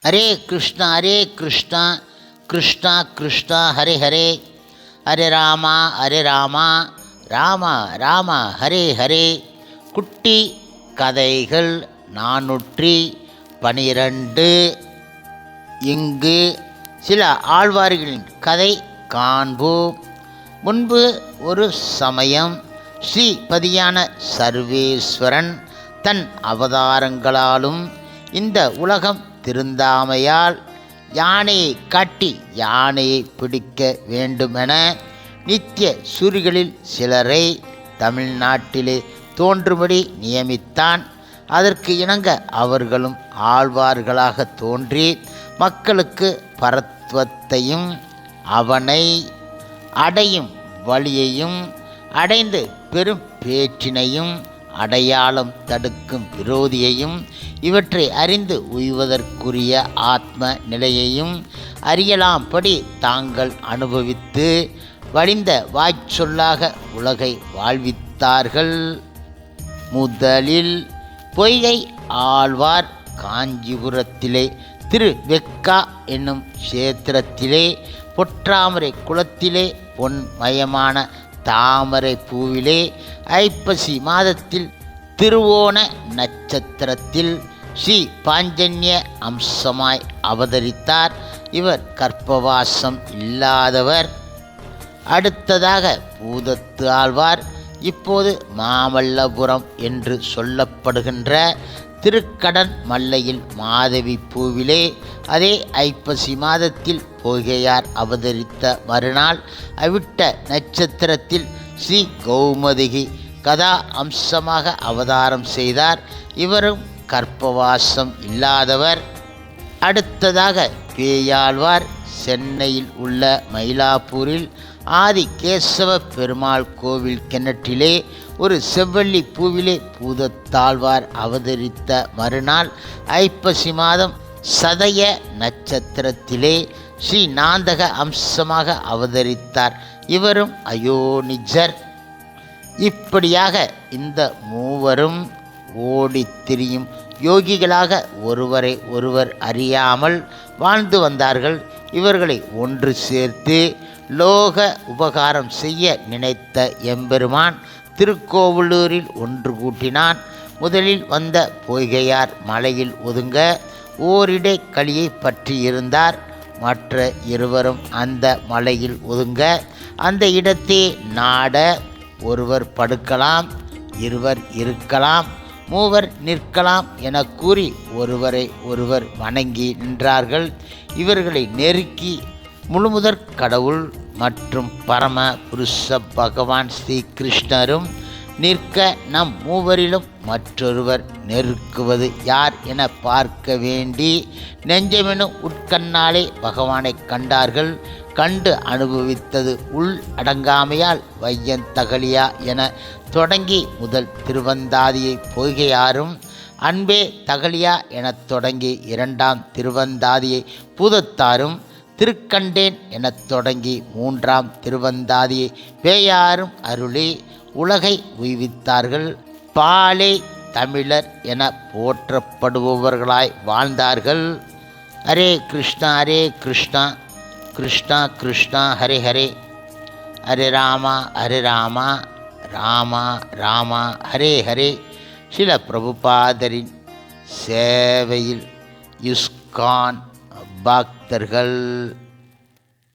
ஹரே கிருஷ்ணா கிருஷ்ணா கிருஷ்ணா ஹரே ஹரே, ஹரே ராமா ராமா ராமா ஹரே ஹரே. குட்டி கதைகள் 412. இங்கு சில ஆழ்வார்களின் கதை காண்போம். முன்பு ஒரு சமயம் ஸ்ரீபதியான சர்வேஸ்வரன் தன் அவதாரங்களாலும் இந்த உலகம் திருந்தாமையால் யானையை காட்டி யானையை பிடிக்க வேண்டுமென நித்திய சூரிகளில் சிலரை தமிழ்நாட்டிலே தோன்றும்படி நியமித்தான். அதற்கு இணங்க அவர்களும் ஆழ்வார்களாக தோன்றி மக்களுக்கு பரத்வத்தையும் அவனை அடையும் வழியையும் அடைந்து பெரும் பேற்றினையும் அடையாளம் தடுக்கும் விரோதியையும் இவற்றை அறிந்து உய்வதற்குரிய ஆத்ம நிலையையும் அறியலாம்படி தாங்கள் அனுபவித்து வழிந்த வாய்ச்சொல்லாக உலகை வாழ்வித்தார்கள். முதலில் பொய்கை ஆழ்வார் காஞ்சிபுரத்திலே திருவெக்கா என்னும் கஷேத்திரத்திலே பொற்றாமரை குளத்திலே பொன்மயமான தாமரை பூவிலே ஐப்பசி மாதத்தில் திருவோண நட்சத்திரத்தில் ஸ்ரீ பாஞ்சன்ய அம்சமாய் அவதரித்தார். இவர் கர்ப்பவாசம் இல்லாதவர். அடுத்ததாக பூதத்து ஆழ்வார் இப்போது மாமல்லபுரம் என்று சொல்லப்படுகின்ற திருக்கடன் மல்லையில் மாதவி பூவிலே அதே ஐப்பசி மாதத்தில் பொய்கையார் அவதரித்த மறுநாள் அவிட்ட நட்சத்திரத்தில் ஸ்ரீ கௌமதிகி கதா அம்சமாக அவதாரம் செய்தார். இவரும் கர்ப்பவாசம் இல்லாதவர். அடுத்ததாக பேயாழ்வார் சென்னையில் உள்ள மயிலாப்பூரில் ஆதி கேசவ பெருமாள் கோவில் கிணற்றிலே ஒரு செவ்வள்ளி பூவிலே பூதத்தாழ்வார் அவதரித்த மறுநாள் ஐப்பசி மாதம் சதய நட்சத்திரத்திலே ஸ்ரீ நாந்தக அம்சமாக அவதரித்தார். இவரும் அயோனிஜர். இப்படியாக இந்த மூவரும் ஓடித் திரியும் யோகிகளாக ஒருவரை ஒருவர் அறியாமல் வாழ்ந்து வந்தார்கள். இவர்களை ஒன்று சேர்த்து லோக உபகாரம் செய்ய நினைத்த எம்பெருமான் திருக்கோவலூரில் ஒன்று கூட்டினான். முதலில் வந்த பொய்கையார் மலையில் ஒதுங்க ஓரிடை களியை பற்றி இருந்தார். மற்ற இருவரும் அந்த மலையில் ஒதுங்க அந்த இடத்தே நாட ஒருவர் படுக்கலாம், இருவர் இருக்கலாம், மூவர் நிற்கலாம் என கூறி ஒருவரை ஒருவர் வணங்கி நின்றார்கள். இவர்களை நெருக்கி முழுமுதற் கடவுள் மற்றும் பரம புருஷ பகவான் ஸ்ரீ கிருஷ்ணரும் நிற்க நம் மூவரிலும் மற்றொருவர் நெருக்குவது யார் என பார்க்க வேண்டி நெஞ்சமெனும் உட்கண்ணாலே பகவானை கண்டார்கள். கண்டு அனுபவித்தது உள் அடங்காமையால் வையன் தகலியா என தொடங்கி முதல் திருவந்தாதியை பொய்கையாரும், அன்பே தகலியா எனத் தொடங்கி இரண்டாம் திருவந்தாதியை பூதத்தாரும், திருக்கண்டேன் எனத் தொடங்கி மூன்றாம் திருவந்தாதியை பேயாரும் அருளி உலகை உய்வித்தார்கள். பாலே தமிழர் என போற்றப்படுபவர்களாய் வாழ்ந்தார்கள். ஹரே கிருஷ்ணா கிருஷ்ணா கிருஷ்ணா ஹரே ஹரே, ஹரே ராமா ராமா ராமா ஹரே ஹரே. சில பிரபுபாதரின் சேவையில் இஸ்கான் பக்தர்கள்.